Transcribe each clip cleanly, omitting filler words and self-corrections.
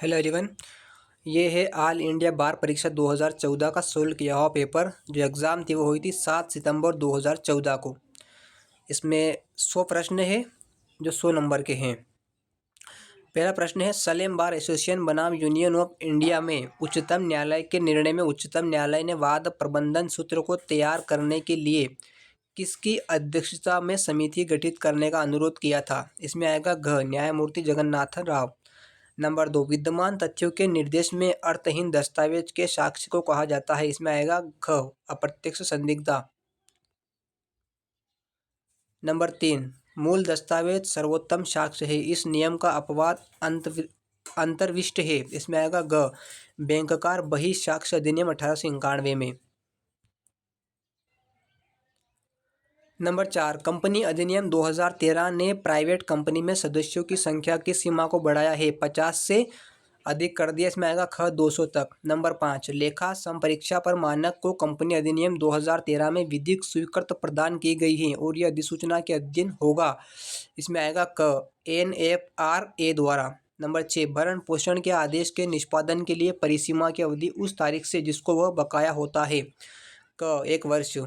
Hello everyone. ये है all India बार परीक्षा 2014 का सोल्व किया हुआ पेपर। जो एग्ज़ाम थी वो हुई थी 7 सितंबर 2014 को। इसमें 100 प्रश्न है जो 100 नंबर के हैं। पहला प्रश्न है, सलेम बार एसोसिएशन बनाम यूनियन ऑफ इंडिया में उच्चतम न्यायालय के निर्णय में उच्चतम न्यायालय ने वाद प्रबंधन सूत्र को तैयार करने के लिए किसकी अध्यक्षता में समिति गठित करने का अनुरोध किया था? इसमें आएगा घ न्यायमूर्ति जगन्नाथन राव। नंबर 2, विद्यमान तथ्यों के निर्देश में अर्थहीन दस्तावेज के साक्ष्य को कहा जाता है। इसमें आएगा ख अप्रत्यक्ष संदिग्धता। नंबर 3, मूल दस्तावेज सर्वोत्तम साक्ष्य है। इस नियम का अपवाद अंतर्विष्ट है। इसमें आएगा ग बैंककार बही साक्ष्य अधिनियम 1891 में। नंबर 4, कंपनी अधिनियम 2013 ने प्राइवेट कंपनी में सदस्यों की संख्या की सीमा को बढ़ाया है, 50 से अधिक कर दिया। इसमें आएगा ख 200 तक। नंबर 5, लेखा संपरीक्षा पर मानक को कंपनी अधिनियम 2013 में विधिक स्वीकृति प्रदान की गई है और यह अधिसूचना के अधीन होगा। इसमें आएगा क NFRA द्वारा। नंबर 6, भरण पोषण के आदेश के निष्पादन के लिए परिसीमा की अवधि उस तारीख से जिसको वह बकाया होता है। क 1 वर्ष।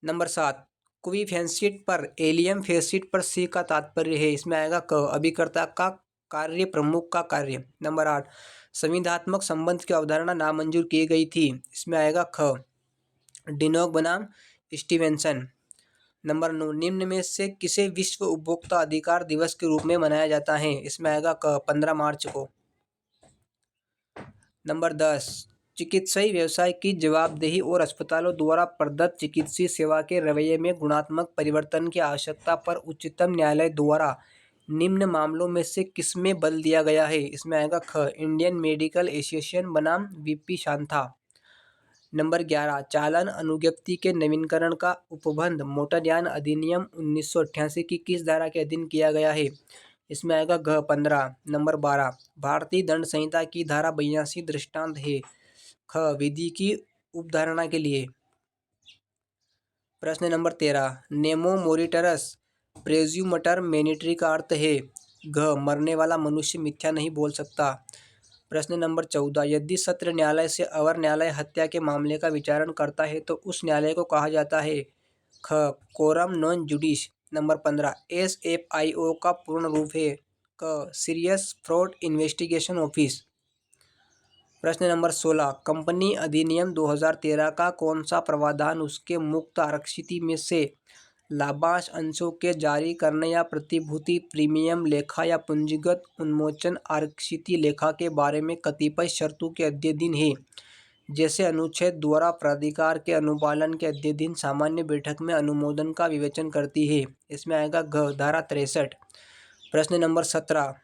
नंबर 7, क्वी फेंसिट पर एलियम फेंसिट पर सी का तात्पर्य है। इसमें आएगा क अभिकर्ता का कार्य प्रमुख का कार्य। नंबर 8, संविदात्मक संबंध की अवधारणा नामंजूर की गई थी। इसमें आएगा ख डिनोग बनाम स्टीवेंसन। नंबर 9, निम्न में से किसे विश्व उपभोक्ता अधिकार दिवस के रूप में मनाया जाता है? इसमें आएगा क 15 मार्च को। नंबर 10, चिकित्सीय व्यवसाय की जवाबदेही और अस्पतालों द्वारा प्रदत्त चिकित्सीय सेवा के रवैये में गुणात्मक परिवर्तन की आवश्यकता पर उच्चतम न्यायालय द्वारा निम्न मामलों में से किसमें बल दिया गया है? इसमें आएगा ख इंडियन मेडिकल एसोसिएशन बनाम VP शांता। नंबर 11, चालन अनुज्ञप्ति के नवीनीकरण का उपबंध मोटरयान अधिनियम 1988 की किस धारा के अधीन किया गया है? इसमें आएगा घ 15। नंबर 12, भारतीय दंड संहिता की धारा 82 दृष्टांत है। ख विधि की उपधारणा के लिए। प्रश्न नंबर 13, नेमो मोरिटरस प्रेज्यूमटर मैनिटरी का अर्थ है। घ मरने वाला मनुष्य मिथ्या नहीं बोल सकता। प्रश्न नंबर 14, यदि सत्र न्यायालय से अवर न्यायालय हत्या के मामले का विचारण करता है तो उस न्यायालय को कहा जाता है। ख coram non judice. Number 15, SFIO का पूर्ण रूप है। क सीरियस फ्रॉड इन्वेस्टिगेशन ऑफिस। प्रश्न नंबर 16, कंपनी अधिनियम 2013 का कौन सा प्रावधान उसके मुक्त आरक्षित में से लाभांश अंशों के जारी करने या प्रतिभूति प्रीमियम लेखा या पूंजीगत उन्मोचन आरक्षित लेखा के बारे में कतिपय शर्तों के अधीन है, जैसे अनुच्छेद द्वारा प्राधिकार के अनुपालन के अधीन सामान्य बैठक में अनुमोदन का विवेचन करती है। इसमें आएगा घ धारा 63। प्रश्न नंबर 17,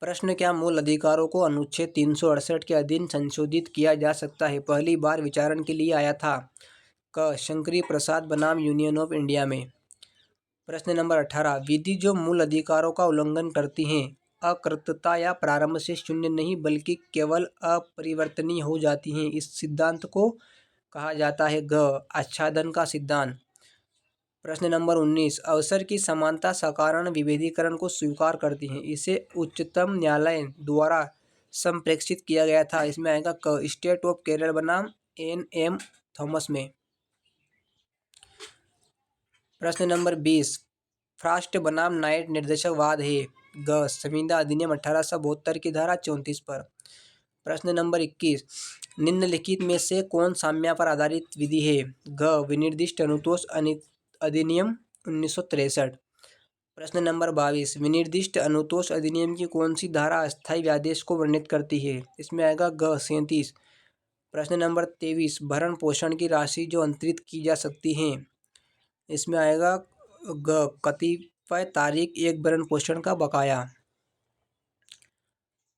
प्रश्न, क्या मूल अधिकारों को अनुच्छेद 368 के अधीन संशोधित किया जा सकता है? पहली बार विचारण के लिए आया था। क शंकरी प्रसाद बनाम यूनियन ऑफ इंडिया में। प्रश्न नंबर 18, विधि जो मूल अधिकारों का उल्लंघन करती हैं अकृतता या प्रारंभ से शून्य नहीं बल्कि केवल अपरिवर्तनीय हो जाती हैं, इस सिद्धांत को कहा जाता है। घ आच्छादन का सिद्धांत। प्रश्न नंबर 19, अवसर की समानता सकारण विभेदीकरण को स्वीकार करती हैं, इसे उच्चतम न्यायालय द्वारा संप्रेषित किया गया था। इसमें आएगा क स्टेट ऑफ केरल बनाम NM थॉमस में। प्रश्न नंबर 20, फ्रास्ट बनाम नाइट निर्देशकवाद है। ग संविदा अधिनियम 1872 की धारा 34 पर। प्रश्न नंबर 21, निम्नलिखित में से कौन साम्य पर आधारित विधि है? घ विनिर्दिष्ट अनुतोष अधिनियम 1963। प्रश्न नंबर 22, विनिर्दिष्ट अनुतोष अधिनियम की कौन सी धारा अस्थायी आदेश को वर्णित करती है? इसमें आएगा घ 37। प्रश्न नंबर 23, भरण पोषण की राशि जो अंतरित की जा सकती है। इसमें आएगा ग कतिपय तारीख एक भरण पोषण का बकाया।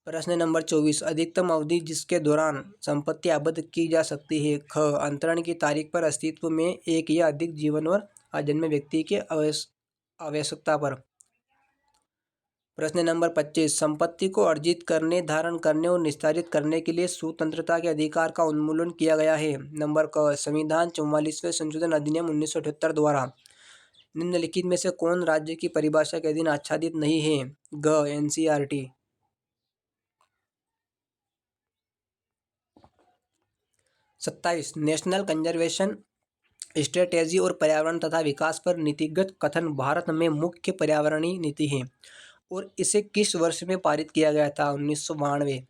प्रश्न नंबर 24, अधिकतम अवधि जिसके दौरान संपत्ति आबद्ध की जा सकती है। ख अंतरण की तारीख पर अस्तित्व में एक या अधिक जीवन और अजन्मे व्यक्ति के आवश्यकता पर। प्रश्न नंबर 25, संपत्ति को अर्जित करने, धारण करने और निस्तारित करने के लिए स्वतंत्रता के अधिकार का उन्मूलन किया गया है। नंबर क संविधान 44वें संशोधन अधिनियम 1978 द्वारा। निम्नलिखित में से कौन राज्य की परिभाषा के अधीन आच्छादित नहीं है? ग एनसीईआरटी। 27 नेशनल कंजर्वेशन स्ट्रेटेजी और पर्यावरण तथा विकास पर नीतिगत कथन भारत में मुख्य पर्यावरणीय नीति है और इसे किस वर्ष में पारित किया गया था? 1992।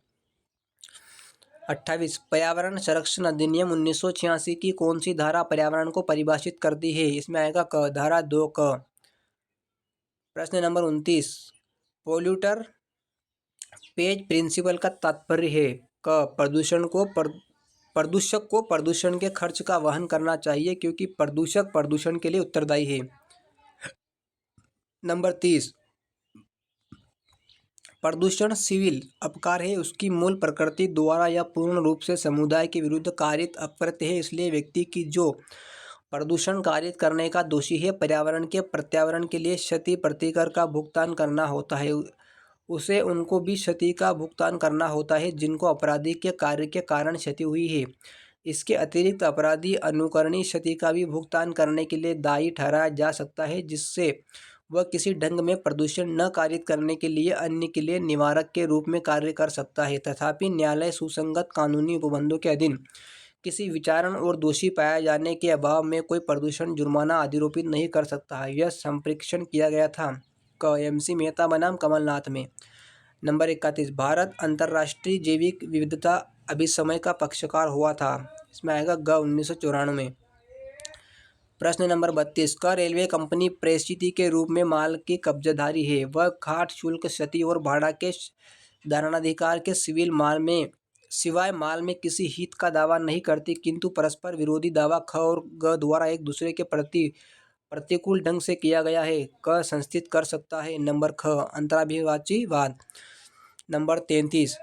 28 पर्यावरण संरक्षण अधिनियम 1986 की कौन सी धारा पर्यावरण को परिभाषित करती है? इसमें आएगा क, धारा 2 क। प्रश्न नंबर 29 पोल्यूटर पेज प्रिंसिपल का तात्पर्य है? क, प्रदूषक को प्रदूषण के खर्च का वहन करना चाहिए क्योंकि प्रदूषक प्रदूषण के लिए उत्तरदायी है। नंबर 30 प्रदूषण सिविल अपकार है, उसकी मूल प्रकृति द्वारा या पूर्ण रूप से समुदाय के विरुद्ध कारित अपकृत्य है, इसलिए व्यक्ति की जो प्रदूषण कारित करने का दोषी है पर्यावरण के प्रत्यावरण के लिए क्षति प्रतिकर का भुगतान करना होता है, उसे उनको भी क्षति का भुगतान करना होता है जिनको अपराधी के कार्य के कारण क्षति हुई है। इसके अतिरिक्त अपराधी अनुकरणीय क्षति का भी भुगतान करने के लिए दायी ठहराया जा सकता है जिससे वह किसी ढंग में प्रदूषण न कारित करने के लिए अन्य के लिए निवारक के रूप में कार्य कर सकता है। तथापि न्यायालय सुसंगत कानूनी उपबंधों के अधीन किसी विचारण और दोषी पाए जाने के अभाव में कोई प्रदूषण जुर्माना अधिरोपित नहीं कर सकता है। यह संप्रेक्षण किया गया था क MC मेहता बनाम कमलनाथ में। नंबर 31 भारत अंतर्राष्ट्रीय जैविक विविधता अभिसमय का पक्षकार हुआ था। इसमें आएगा ग 1994। प्रश्न नंबर 32 का रेलवे कंपनी प्रेषित के रूप में माल की कब्जाधारी है? वह खाट शुल्क क्षति और भाड़ा के धारणाधिकार के सिवाय माल में किसी हित का दावा नहीं करती किंतु परस्पर विरोधी दावा ख और ग द्वारा एक दूसरे के प्रति प्रतिकूल ढंग से किया गया है। क संस्थित कर सकता है। नंबर ख अंतराभिवाची वाद। नंबर 33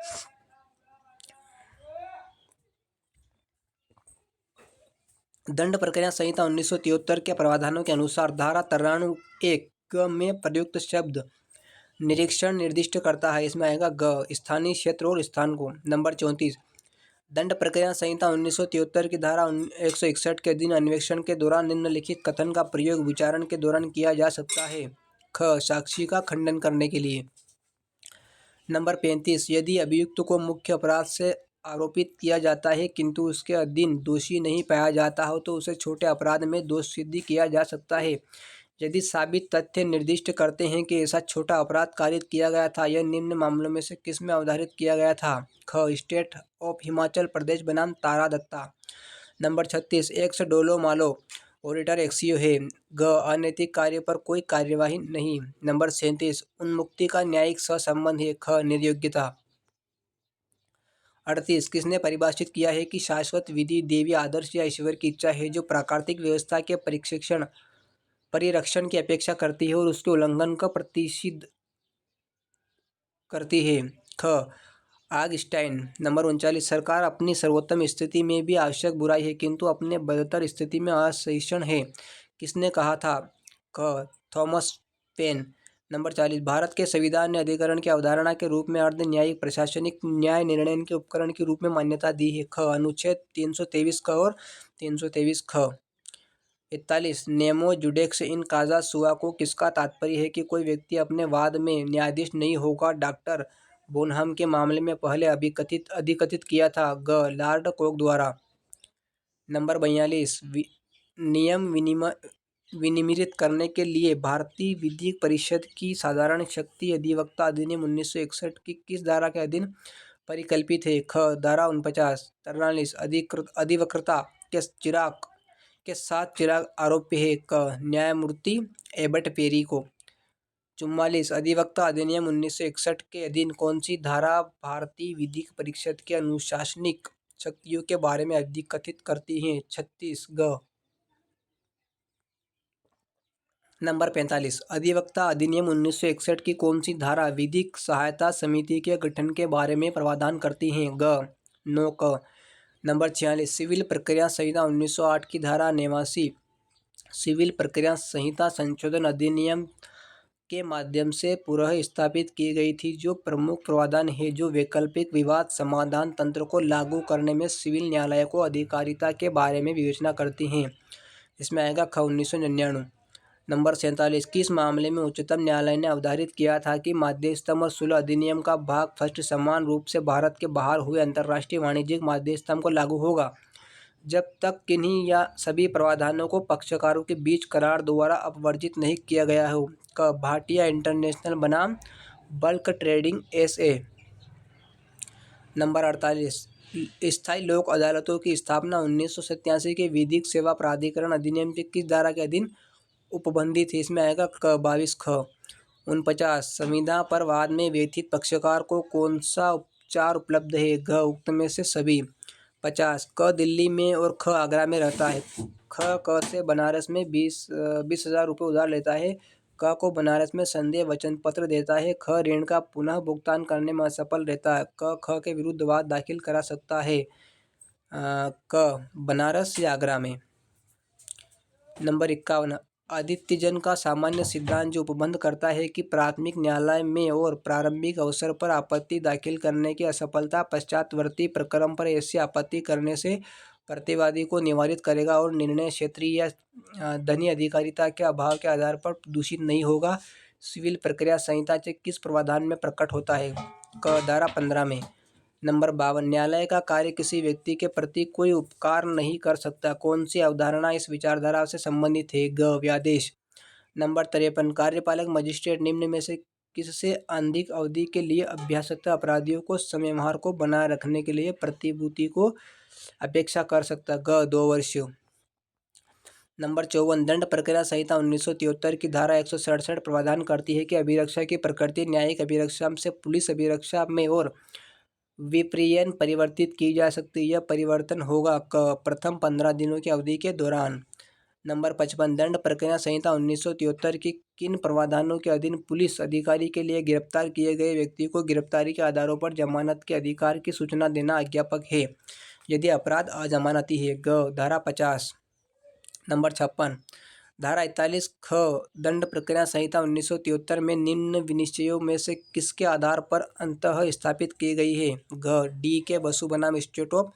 दंड प्रक्रिया संहिता 1973 के प्रावधानों के अनुसार धारा 93(1) ग में प्रयुक्त शब्द निरीक्षण निर्दिष्ट करता है। इसमें आएगा ग स्थानीय क्षेत्र और स्थान को। नंबर 34 दंड प्रक्रिया संहिता 1973 की धारा 161 के अधीन अन्वेषण के दौरान निम्नलिखित कथन का प्रयोग विचारण के दौरान किया जा सकता है? ख साक्षी का खंडन करने के लिए। नंबर 35 यदि अभियुक्त को मुख्य अपराध से आरोपित किया जाता है किंतु उसके अधीन दोषी नहीं पाया जाता हो तो उसे छोटे अपराध में दोष सिद्ध किया जा सकता है यदि साबित तथ्य निर्दिष्ट करते हैं कि ऐसा छोटा अपराध कारित किया गया था। यह निम्न मामलों में से किस में अवधारित किया गया था? ख स्टेट ऑफ हिमाचल प्रदेश बनाम तारा दत्ता। नंबर 36 एक्स डोलो मालो ऑडिटर एक्सियो है। ग अनैतिक कार्य पर कोई कार्यवाही नहीं। नंबर 37 उन्मुक्ति का न्यायिक सहसंबंध है। ख निर्योग्यता। 38 किसने परिभाषित किया है कि शाश्वत विधि देवी आदर्श या ईश्वर की इच्छा है जो प्राकृतिक व्यवस्था के परिरक्षण की अपेक्षा करती है और उसके उल्लंघन का प्रतिषिद्ध करती है? ख आगस्टाइन। नंबर 39 सरकार अपनी सर्वोत्तम स्थिति में भी आवश्यक बुराई है किंतु अपने बदतर स्थिति में असहिष्णु है, किसने कहा था? ख थॉमस पेन। नंबर 40 भारत के संविधान ने अधिकरण की अवधारणा के रूप में अर्ध न्यायिक प्रशासनिक न्याय निर्णय के उपकरण के रूप में मान्यता दी है? ख अनुच्छेद 323 ख और 323 ख। 41 नेमो जुडेक्स इन काजा सुआ को किसका तात्पर्य है कि कोई व्यक्ति अपने वाद में न्यायाधीश नहीं होगा? डॉक्टर बोनहम के मामले में पहले अधिकथित किया था? ग लॉर्ड कोक द्वारा। नंबर 42 नियम विनिर्मित करने के लिए भारतीय विधिक परिषद की साधारण शक्ति अधिवक्ता अधिनियम 1961 की किस धारा के अधीन परिकल्पित है? ख धारा 49। 43 अधिवक्ता के साथ चिराग आरोप्य है? क न्यायमूर्ति एबट पेरी को। 44 अधिवक्ता अधिनियम 1961 के अधीन कौन सी धारा भारतीय विधिक परिषद के अनुशासनिक शक्तियों के बारे में अधिकथित करती है? 36 ग। नंबर 45 अधिवक्ता अधिनियम 1961 की कौन सी धारा विधिक सहायता समिति के गठन के बारे में प्रावधान करती है? ग 9 क। नंबर 46 सिविल प्रक्रिया संहिता 1908 की धारा 89 सिविल प्रक्रिया संहिता संशोधन अधिनियम के माध्यम से पुनः स्थापित की गई थी जो प्रमुख प्रावधान है जो वैकल्पिक विवाद समाधान तंत्र को लागू करने में सिविल न्यायालय को अधिकारिता के बारे में विवेचना करती हैं। इसमें आएगा ख 1999। नंबर 47, किस मामले में उच्चतम न्यायालय ने अवधारित किया था कि मध्यस्थम और सुलह अधिनियम का भाग फर्स्ट समान रूप से भारत के बाहर हुए अंतर्राष्ट्रीय वाणिज्यिक मध्यस्थम को लागू होगा जब तक किन्हीं या सभी प्रावधानों को पक्षकारों के बीच करार द्वारा अपवर्जित नहीं किया गया हो। क भाटिया इंटरनेशनल बनाम बल्क ट्रेडिंग एसए। नंबर 48, स्थायी लोक अदालतों की स्थापना 1987 के विधिक सेवा प्राधिकरण अधिनियम की किस धारा के अधीन उपबंधित है? इसमें आएगा क 22 ख। 49, संविदा पर वाद में व्यथित पक्षकार को कौन सा उपचार उपलब्ध है? घ उक्त में से सभी। 50, क दिल्ली में और ख आगरा में रहता है। ख क से बनारस में 20,000 रुपये उधार लेता है। क को बनारस में संदेह वचन पत्र देता है। ख ऋण का पुनः भुगतान करने में असफल रहता है। क ख के विरुद्ध वाद दाखिल करा सकता है। क बनारस या आगरा में। नंबर 51, आदित्यजन का सामान्य सिद्धांत जो उपबंध करता है कि प्राथमिक न्यायालय में और प्रारंभिक अवसर पर आपत्ति दाखिल करने की असफलता पश्चातवर्ती प्रकरण पर ऐसी आपत्ति करने से प्रतिवादी को निवारित करेगा और निर्णय क्षेत्रीय या धनी अधिकारिता के अभाव के आधार पर दूषित नहीं होगा, सिविल प्रक्रिया संहिता के किस प्रावधान में प्रकट होता है? क धारा 15 में। नंबर 52, न्यायालय का कार्य किसी व्यक्ति के प्रति कोई उपकार नहीं कर सकता। कौन सी अवधारणा इस विचारधारा से संबंधित है? ग व्यादेश। नंबर 53, कार्यपालक मजिस्ट्रेट निम्न में से किससे अधिक अवधि के लिए अभ्यासकता अपराधियों को संयमहार को बनाए रखने के लिए प्रतिभूति को अपेक्षा कर सकता? ग 2 वर्ष। नंबर 54, दंड प्रक्रिया संहिता 1973 की धारा 167 प्रावधान करती है कि अभिरक्षा की प्रकृति न्यायिक अभिरक्षा से पुलिस अभिरक्षा में और विपर्ययन परिवर्तित की जा सकती है। यह परिवर्तन होगा क प्रथम 15 दिनों की अवधि के दौरान। नंबर 55, दंड प्रक्रिया संहिता 1973 की किन प्रावधानों के अधीन पुलिस अधिकारी के लिए गिरफ्तार किए गए व्यक्ति को गिरफ्तारी के आधारों पर जमानत के अधिकार की सूचना देना अज्ञापक है यदि अपराध अजमानती है? ग धारा 50। नंबर 56, धारा 41 ख दंड प्रक्रिया संहिता 1973 में निम्न विनिश्चयों में से किसके आधार पर अंतः स्थापित की गई है? घ डी के बसु बनाम state of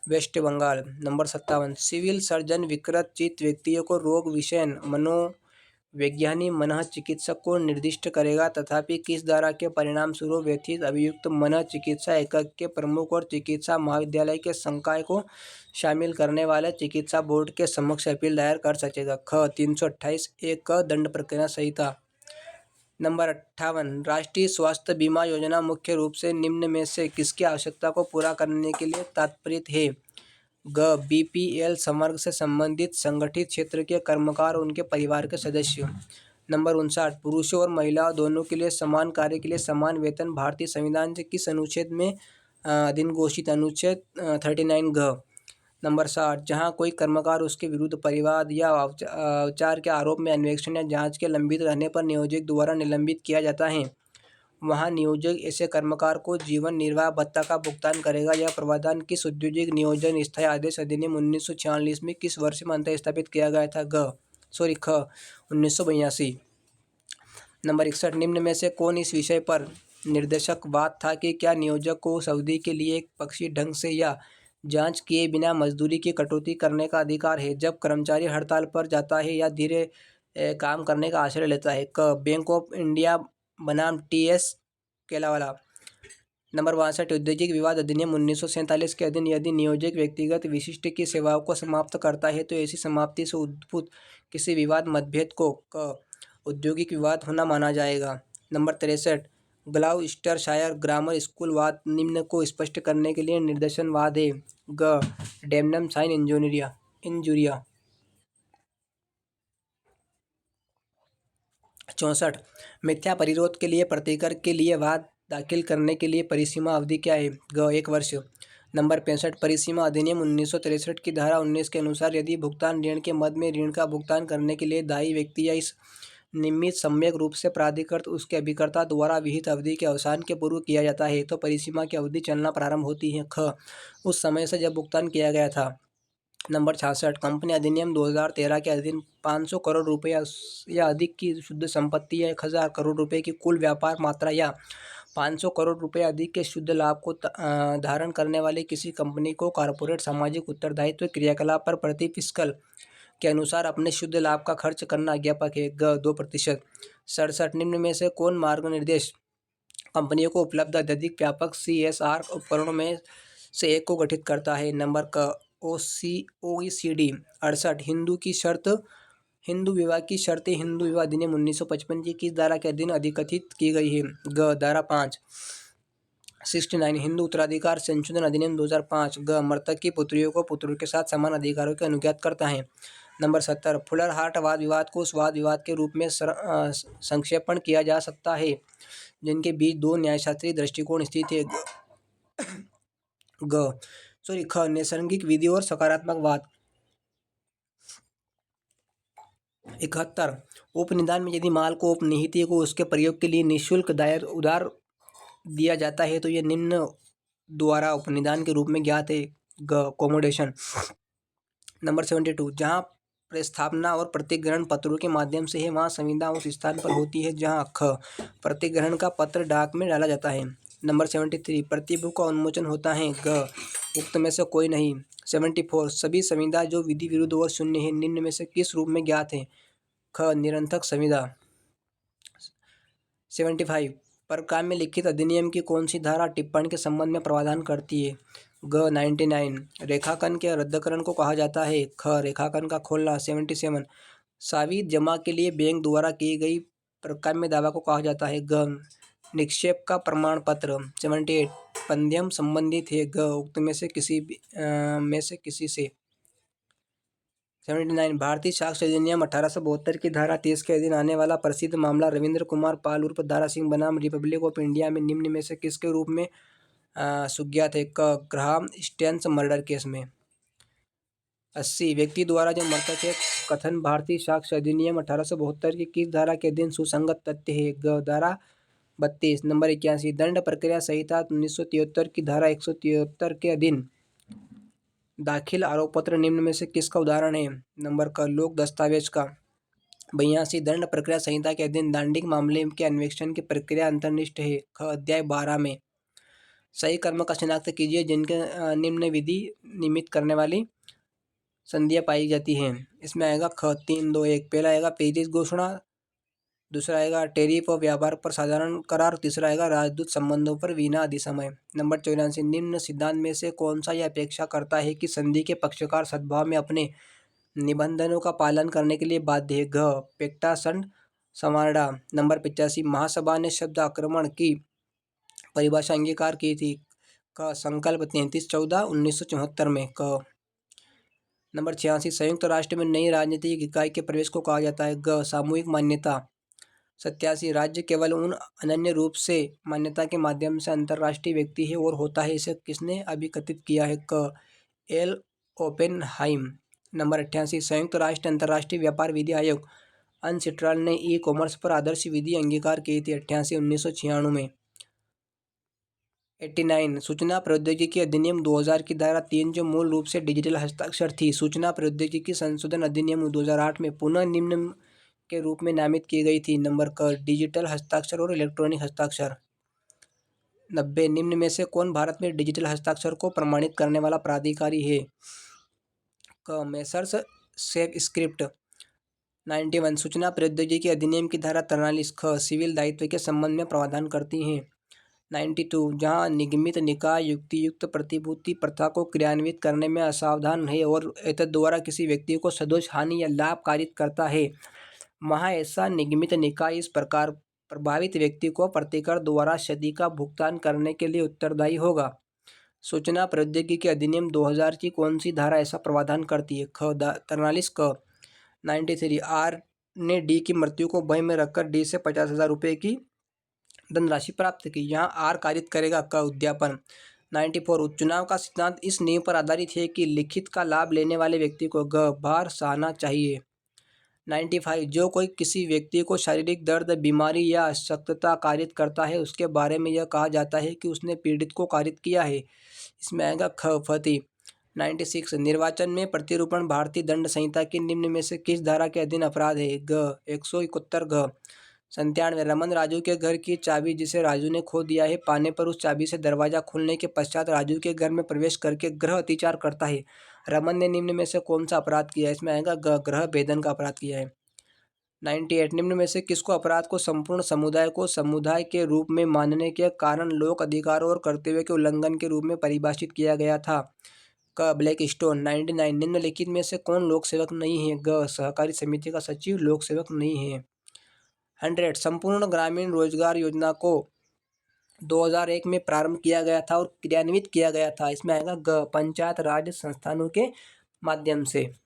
West Bengal. Number 57, civil surgeon विकृत चित्त व्यक्तियों को रोग विषयन मनोवैज्ञानिक मनः चिकित्सक को निर्दिष्ट करेगा, तथापि किस धारा के परिणाम स्वरूप व्यथित अभियुक्त मनः चिकित्सा एकक के प्रमुख और चिकित्सा महाविद्यालय के संकाय को शामिल करने वाले चिकित्सा बोर्ड के समक्ष अपील दायर कर सकेगा? ख 328 एक क दंड प्रक्रिया संहिता। नंबर 58, राष्ट्रीय स्वास्थ्य बीमा योजना मुख्य रूप से निम्न में से किसकी आवश्यकता को पूरा करने के लिए तात्पर्य है? ग बीपीएल संवर्ग से संबंधित संगठित क्षेत्र के कर्मकार और उनके परिवार के सदस्य। नंबर 59, पुरुषों और महिलाओं दोनों के लिए समान कार्य के लिए समान वेतन भारतीय संविधान से किस अनुच्छेद में अधीन घोषित? अनुच्छेद 39 घ। नंबर 60, जहां कोई कर्मकार उसके विरुद्ध परिवाद या अवचार के आरोप में अन्वेषण या जांच के लंबित रहने पर नियोजक द्वारा निलंबित किया जाता है, वहां नियोजक ऐसे कर्मकार को जीवन निर्वाह भत्ता का भुगतान करेगा। यह प्रावधान किस औद्योगिक नियोजन स्थायी आदेश अधिनियम 1946 में किस वर्ष में अंतः स्थापित किया गया था? ख 1982। नंबर 61, निम्न में से कौन इस विषय पर निर्देशकवाद था कि क्या नियोजक को उस अवधि के लिए एक पक्षी ढंग से या जांच किए बिना मजदूरी की कटौती करने का अधिकार है जब कर्मचारी हड़ताल पर जाता है या धीरे काम करने का आश्रय लेता है? क बैंक ऑफ इंडिया बनाम टीएस केलावाला। नंबर 62, औद्योगिक विवाद अधिनियम 1947 के अधीन यदि नियोजक व्यक्तिगत विशिष्ट की सेवाओं को समाप्त करता है तो ऐसी समाप्ति से उद्भूत किसी विवाद मतभेद को क औद्योगिक विवाद होना माना जाएगा। नंबर 63, ग्लाउस्टरशायर ग्रामर स्कूल वाद निम्न को स्पष्ट करने के लिए निदर्शनवाद है? ग डेमनम साइन इंजुरिया। 64, मिथ्या परिरोध के लिए प्रतिकर के लिए वाद दाखिल करने के लिए परिसीमा अवधि क्या है? ग 1 वर्ष। नंबर 65, परिसीमा अधिनियम 1963 की धारा 19 के अनुसार यदि भुगतान ऋण के मद में ऋण का भुगतान करने के लिए दायी व्यक्ति या इस निमित्त सम्यक रूप से प्राधिकृत उसके अभिकर्ता द्वारा विहित अवधि के अवसान के पूर्व किया जाता है तो परिसीमा की अवधि चलना प्रारंभ होती है। ख उस समय से जब भुगतान किया गया था। नंबर 66, कंपनी अधिनियम 2013 के अधीन 500 करोड़ रुपये या अधिक की शुद्ध संपत्ति या 1000 करोड़ रुपये की कुल व्यापार मात्रा या 500 करोड़ रुपये अधिक के शुद्ध लाभ को धारण करने वाली किसी कंपनी को कॉर्पोरेट सामाजिक उत्तरदायित्व क्रियाकलाप पर प्रति फिस्कल के अनुसार अपने शुद्ध लाभ का खर्च करना ज्ञापक है। ग 2%। 67 निम्न में से कौन मार्गनिर्देश कंपनियों को उपलब्ध अत्यधिक व्यापक CSR उपकरणों में से एक को गठित करता है? नंबर क OECD। 68 हिंदू विवाह की शर्तें हिंदू विवाह अधिनियम 1955 की किस धारा के अधीन अधिकथित की गई है? ग धारा 5। 69 हिंदू उत्तराधिकार संशोधन अधिनियम 2005। ग मृतक की पुत्रियों को पुत्रों के साथ समान अधिकारों के अनुज्ञात करता है। नंबर 70 फुलर हार्ट वाद विवाद को उस वाद विवाद के रूप में संक्षेपण किया जा सकता है जिनके बीच दो न्यायशास्त्रीय दृष्टिकोण स्थित है। ख नैसर्गिक विधि और सकारात्मक वाद। 71 उपनिदान में यदि माल को उपनिहित को उसके प्रयोग के लिए निःशुल्क उधार दिया जाता है तो यह निम्न द्वारा उपनिदान के रूप में ज्ञात है। ग कोमोडेशन। नंबर 72 जहाँ प्रस्थापना और प्रतिग्रहण पत्रों के माध्यम से है वहाँ संविदा उस स्थान पर होती है जहाँ ख प्रतिग्रहण का पत्र डाक में डाला जाता है। नंबर 73 प्रतिभूति का उन्मोचन होता है। ग उक्त में से कोई नहीं। 74 सभी संविदा जो विधि विरुद्ध और शून्य है निम्न में से किस रूप में ज्ञात है? ख निरर्थक संविदा। 75 प्रकार में लिखित अधिनियम की कौन सी धारा टिप्पणी के संबंध में प्रावधान करती है? ग 99 रेखांकन के रद्दकरण को कहा जाता है। ख रेखांकन का खोलना। 77 सावधि जमा के लिए बैंक द्वारा की गई प्रकार में दावा को कहा जाता है। ग निक्षेप का प्रमाण पत्र। 78 पंद्यम संबंधित है। ग उक्त में से किसी से। 79 भारतीय साक्ष्य अधिनियम 1872 की धारा 30 के अधीन आने वाला प्रसिद्ध मामला रविंद्र कुमार पाल उर्फ दारा सिंह बनाम रिपब्लिक ऑफ इंडिया में निम्न में से किसके रूप में सुज्ञात है? क ग्राहम स्टेन्स मर्डर केस में। 80 व्यक्ति द्वारा जो मृतक है कथन भारतीय साक्ष्य अधिनियम 1872 की किस धारा के अधीन सुसंगत तथ्य है? ग धारा 32। नंबर 81 दंड प्रक्रिया संहिता 1973 की धारा 173 के अधीन दाखिल आरोप पत्र निम्न में से किसका उदाहरण है? नंबर क लोक दस्तावेज का। 82 दंड प्रक्रिया संहिता के अधीन दांडिक मामले के अन्वेषण की प्रक्रिया अंतर्निष्ठ है। ख अध्याय 12 में सही कर्म का शिनाख्त कीजिए जिनके निम्न विधि निमित्त करने वाली संधियाँ पाई जाती हैं। इसमें आएगा ख 3, 2, 1। पहला आएगा पेरिस घोषणा, दूसरा आएगा टैरिफ और व्यापार पर साधारण करार, तीसरा आएगा राजदूत संबंधों पर वीना अधिसमय। नंबर 84 निम्न सिद्धांत में से कौन सा यह अपेक्षा करता है कि संधि के पक्षकार सद्भाव में अपने निबंधनों का पालन करने के लिए बाध्य है? घ पेक्टा सन्ड संवारडा। नंबर 85 महासभा ने शब्द आक्रमण की परिभाषा अंगीकार की थी। क संकल्प 33/14 1974 में। क नंबर 86 संयुक्त राष्ट्र में नई राजनीतिक इकाई के प्रवेश को कहा जाता है। ग सामूहिक मान्यता। 87 राज्य केवल उन अनन्य रूप से मान्यता के माध्यम से अंतर्राष्ट्रीय व्यक्ति है और होता है इसे किसने अभिकथित किया है? क एल ओपेनहाइम। नंबर 88 संयुक्त राष्ट्र अंतर्राष्ट्रीय व्यापार विधि आयोग अनसिट्राल ने ई-कॉमर्स पर आदर्श विधि अंगीकार की थी 88 1996 में। 89 सूचना प्रौद्योगिकी अधिनियम 2000 की धारा 3 जो मूल रूप से डिजिटल हस्ताक्षर थी सूचना प्रौद्योगिकी संशोधन अधिनियम 2008 में पुनः निम्न के रूप में नामित की गई थी। नंबर क डिजिटल हस्ताक्षर और इलेक्ट्रॉनिक हस्ताक्षर। 90 निम्न में से कौन भारत में डिजिटल हस्ताक्षर को प्रमाणित करने वाला प्राधिकारी है? क मैसर्स सेफ स्क्रिप्ट। 91 सूचना प्रौद्योगिकी अधिनियम की धारा 43 ख सिविल दायित्व के संबंध में प्रावधान करती हैं। 92 जहाँ निगमित निकाय युक्तियुक्त प्रतिभूति प्रथा को क्रियान्वित करने में असावधान है और एतद्द्वारा किसी व्यक्ति को सदोष हानि या लाभ कारित करता है वहाँ ऐसा निगमित निकाय इस प्रकार प्रभावित व्यक्ति को प्रतिकर द्वारा क्षति का भुगतान करने के लिए उत्तरदायी होगा। सूचना प्रौद्योगिकी अधिनियम 2000 की कौन सी धारा ऐसा प्रावधान करती है? ख 43 क 93 आर ने डी की मृत्यु को भय में रखकर डी से 50,000 रुपये की धनराशि प्राप्त की। यहाँ आर कारित करेगा क उद्यापन। 94 चुनाव का सिद्धांत इस नियम पर आधारित है कि लिखित का लाभ लेने वाले व्यक्ति को ग भार सहना चाहिए। 95 जो कोई किसी व्यक्ति को शारीरिक दर्द बीमारी या अशक्तता कारित करता है उसके बारे में यह कहा जाता है कि उसने पीड़ित को कारित किया है। इसमें आएगा ख फति। 96 निर्वाचन में प्रतिरूपण भारतीय दंड संहिता की निम्न में से किस धारा के अधीन अपराध है? ग 171 घ 97, रमन राजू के घर की चाबी जिसे राजू ने खो दिया है पाने पर उस चाबी से दरवाजा खुलने के पश्चात राजू के घर में प्रवेश करके गृह अतिचार करता है। रमन ने निम्न में से कौन सा अपराध किया है? इसमें आएगा गृह भेदन का अपराध किया है। 98, निम्न में से किसको अपराध को संपूर्ण समुदाय को समुदाय के रूप में मानने के कारण लोक अधिकारों और कर्तव्य के उल्लंघन के रूप में परिभाषित किया गया था? क ब्लैक स्टोन। 99, निम्नलिखित में से कौन लोक सेवक नहीं है? ग सहकारी समिति का सचिव लोक सेवक नहीं है। 100, संपूर्ण ग्रामीण रोजगार योजना को 2001 में प्रारंभ किया गया था और क्रियान्वित किया गया था। इसमें आएगा ग पंचायत राज संस्थानों के माध्यम से।